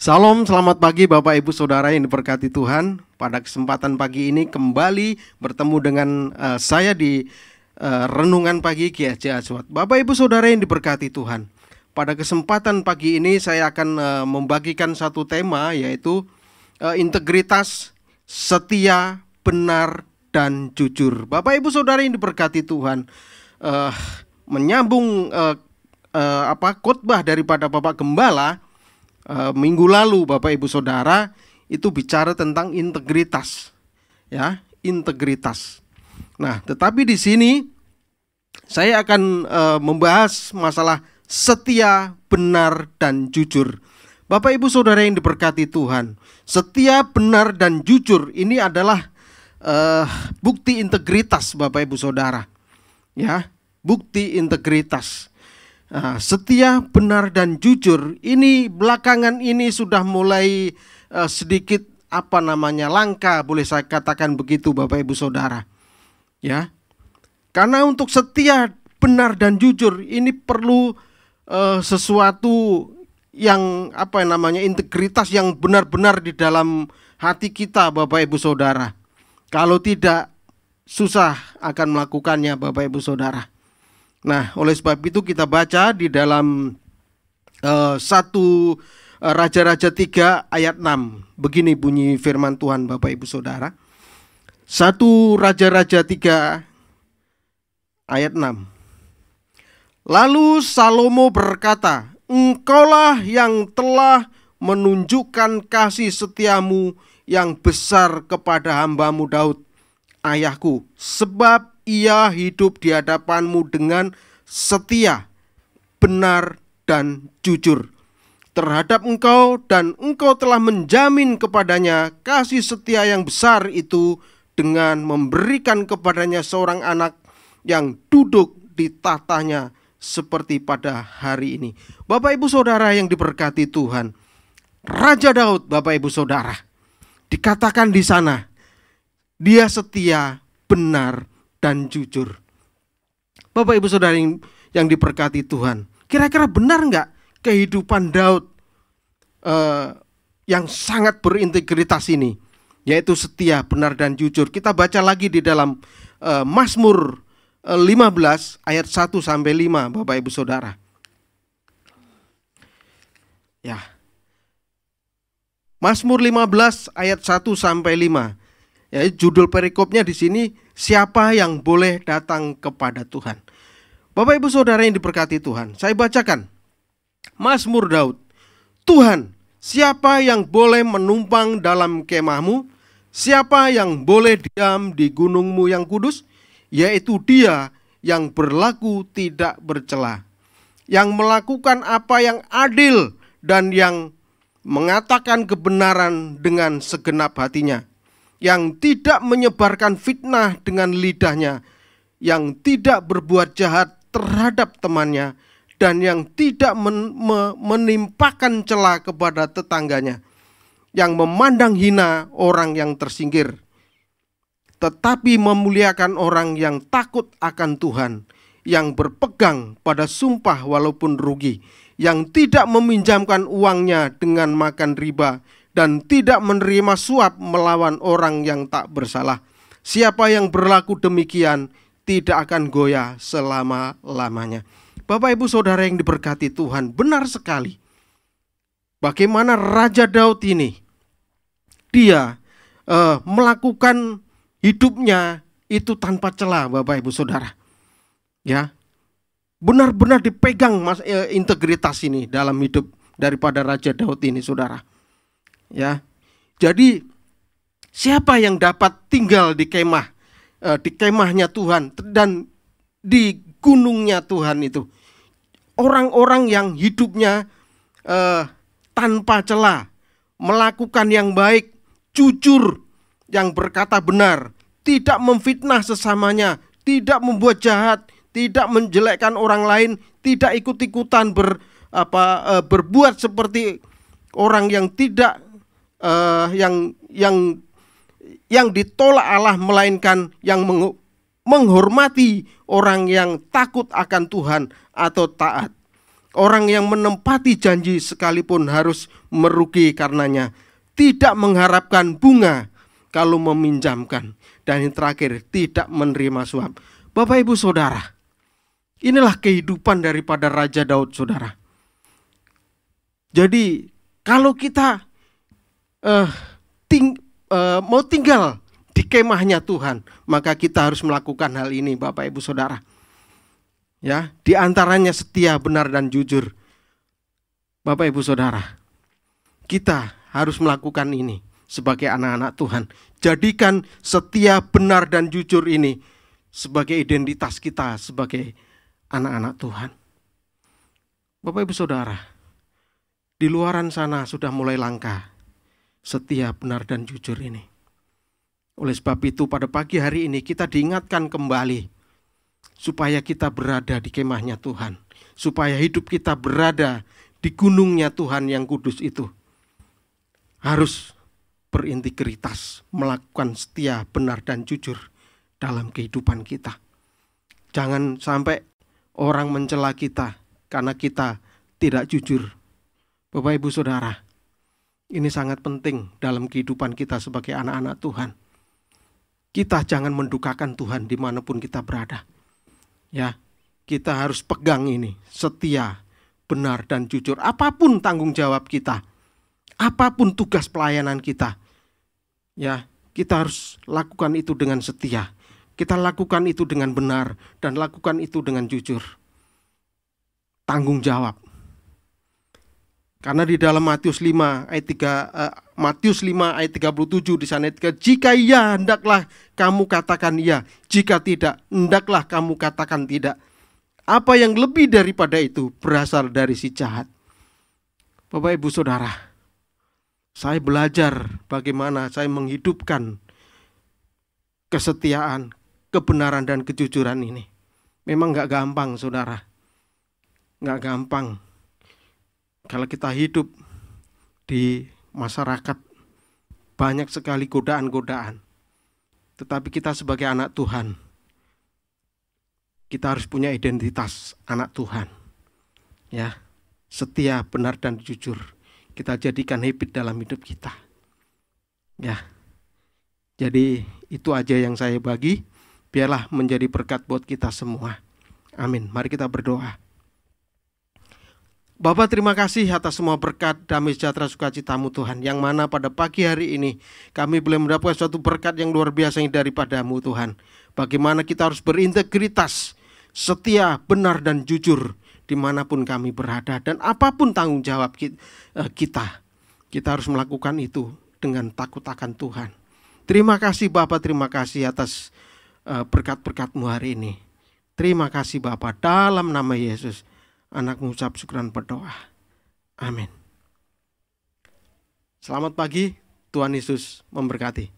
Salam, selamat pagi Bapak Ibu Saudara yang diberkati Tuhan. Pada kesempatan pagi ini kembali bertemu dengan saya di Renungan Pagi GSJ Azwat. Bapak Ibu Saudara yang diberkati Tuhan, pada kesempatan pagi ini saya akan membagikan satu tema, yaitu integritas, setia, benar, dan jujur. Bapak Ibu Saudara yang diberkati Tuhan, menyambung khotbah daripada Bapak Gembala minggu lalu, Bapak Ibu Saudara, itu bicara tentang integritas, ya, integritas. Nah, tetapi di sini saya akan membahas masalah setia, benar, dan jujur. Bapak Ibu Saudara yang diberkati Tuhan, setia, benar, dan jujur ini adalah bukti integritas, Bapak Ibu Saudara, ya, bukti integritas. Setia, benar, dan jujur ini belakangan ini sudah mulai sedikit langka, boleh saya katakan begitu, Bapak Ibu Saudara, ya. Karena untuk setia, benar, dan jujur ini perlu sesuatu yang integritas yang benar-benar di dalam hati kita, Bapak Ibu Saudara. Kalau tidak, susah akan melakukannya, Bapak Ibu Saudara. Nah, oleh sebab itu kita baca di dalam 1 Raja-Raja 3 ayat 6. Begini bunyi firman Tuhan, Bapak Ibu Saudara. 1 Raja-Raja 3 ayat 6. Lalu Salomo berkata, "Engkaulah yang telah menunjukkan kasih setiamu yang besar kepada hambamu Daud, ayahku, sebab ia hidup di hadapanmu dengan setia, benar, dan jujur terhadap engkau, dan engkau telah menjamin kepadanya kasih setia yang besar itu dengan memberikan kepadanya seorang anak yang duduk di tahtanya seperti pada hari ini." Bapak Ibu Saudara yang diberkati Tuhan, Raja Daud, Bapak Ibu Saudara, dikatakan di sana dia setia, benar, dan jujur. Bapak Ibu Saudara yang diberkati Tuhan, kira-kira benar nggak kehidupan Daud yang sangat berintegritas ini, yaitu setia, benar, dan jujur? Kita baca lagi di dalam Mazmur 15 ayat 1 sampai 5, Bapak Ibu Saudara. Ya. Mazmur 15 ayat 1 sampai 5. Ya, judul perikopnya di sini, siapa yang boleh datang kepada Tuhan. Bapak Ibu Saudara yang diberkati Tuhan, saya bacakan Mazmur Daud. "Tuhan, siapa yang boleh menumpang dalam kemahmu? Siapa yang boleh diam di gunungmu yang kudus? Yaitu dia yang berlaku tidak bercela, yang melakukan apa yang adil, dan yang mengatakan kebenaran dengan segenap hatinya, yang tidak menyebarkan fitnah dengan lidahnya, yang tidak berbuat jahat terhadap temannya, dan yang tidak menimpakan cela kepada tetangganya, yang memandang hina orang yang tersingkir, tetapi memuliakan orang yang takut akan Tuhan, yang berpegang pada sumpah walaupun rugi, yang tidak meminjamkan uangnya dengan makan riba, dan tidak menerima suap melawan orang yang tak bersalah. Siapa yang berlaku demikian tidak akan goyah selama-lamanya." Bapak Ibu Saudara yang diberkati Tuhan, benar sekali bagaimana Raja Daud ini, dia melakukan hidupnya itu tanpa celah, Bapak Ibu Saudara. Ya, benar-benar dipegang integritas ini dalam hidup daripada Raja Daud ini, Saudara. Ya, jadi siapa yang dapat tinggal di kemahnya Tuhan dan di gunungnya Tuhan itu? Orang-orang yang hidupnya tanpa celah, melakukan yang baik, jujur, yang berkata benar, tidak memfitnah sesamanya, tidak membuat jahat, tidak menjelekkan orang lain, tidak ikut-ikutan berbuat seperti orang yang tidak yang ditolak Allah, melainkan yang menghormati orang yang takut akan Tuhan atau taat. Orang yang menempati janji sekalipun harus merugi karenanya. Tidak mengharapkan bunga kalau meminjamkan. Dan yang terakhir, tidak menerima suap. Bapak Ibu Saudara, inilah kehidupan daripada Raja Daud, saudara. Jadi kalau kita mau tinggal di kemahnya Tuhan, maka kita harus melakukan hal ini, Bapak Ibu Saudara. Ya, di antaranya setia, benar dan jujur. Bapak Ibu Saudara, kita harus melakukan ini sebagai anak-anak Tuhan. Jadikan setia, benar dan jujur ini sebagai identitas kita sebagai anak-anak Tuhan. Bapak Ibu Saudara, di luaran sana sudah mulai langka setia, benar dan jujur ini. Oleh sebab itu pada pagi hari ini kita diingatkan kembali supaya kita berada di kemahnya Tuhan, supaya hidup kita berada di gunungnya Tuhan yang kudus itu. Harus berintegritas, melakukan setia, benar dan jujur dalam kehidupan kita. Jangan sampai orang mencela kita karena kita tidak jujur. Bapak Ibu Saudara, ini sangat penting dalam kehidupan kita sebagai anak-anak Tuhan. Kita jangan mendukakan Tuhan dimanapun kita berada. Ya, kita harus pegang ini, setia, benar dan jujur. Apapun tanggung jawab kita, apapun tugas pelayanan kita, ya, kita harus lakukan itu dengan setia. Kita lakukan itu dengan benar dan lakukan itu dengan jujur. Tanggung jawab. Karena di dalam Matius 5 ayat 37 di sana, jika iya hendaklah kamu katakan iya, jika tidak hendaklah kamu katakan tidak. Apa yang lebih daripada itu berasal dari si jahat. Bapak Ibu Saudara, saya belajar bagaimana saya menghidupkan kesetiaan, kebenaran dan kejujuran ini. Memang gak gampang, saudara. Gak gampang. Kalau kita hidup di masyarakat, banyak sekali godaan-godaan. Tetapi kita sebagai anak Tuhan, kita harus punya identitas anak Tuhan. Ya, setia, benar dan jujur. Kita jadikan habit dalam hidup kita. Ya. Jadi itu aja yang saya bagi. Biarlah menjadi berkat buat kita semua. Amin. Mari kita berdoa. Bapa, terima kasih atas semua berkat, damai sejahtera, sukacitamu Tuhan, yang mana pada pagi hari ini kami boleh mendapatkan suatu berkat yang luar biasa daripadamu Tuhan. Bagaimana kita harus berintegritas, setia, benar dan jujur dimanapun kami berada. Dan apapun tanggung jawab kita harus melakukan itu dengan takut akan Tuhan. Terima kasih Bapa, terima kasih atas berkat-berkat-Mu hari ini. Terima kasih Bapa, dalam nama Yesus Anak mengucap syukuran berdoa. Amin. Selamat pagi, Tuhan Yesus memberkati.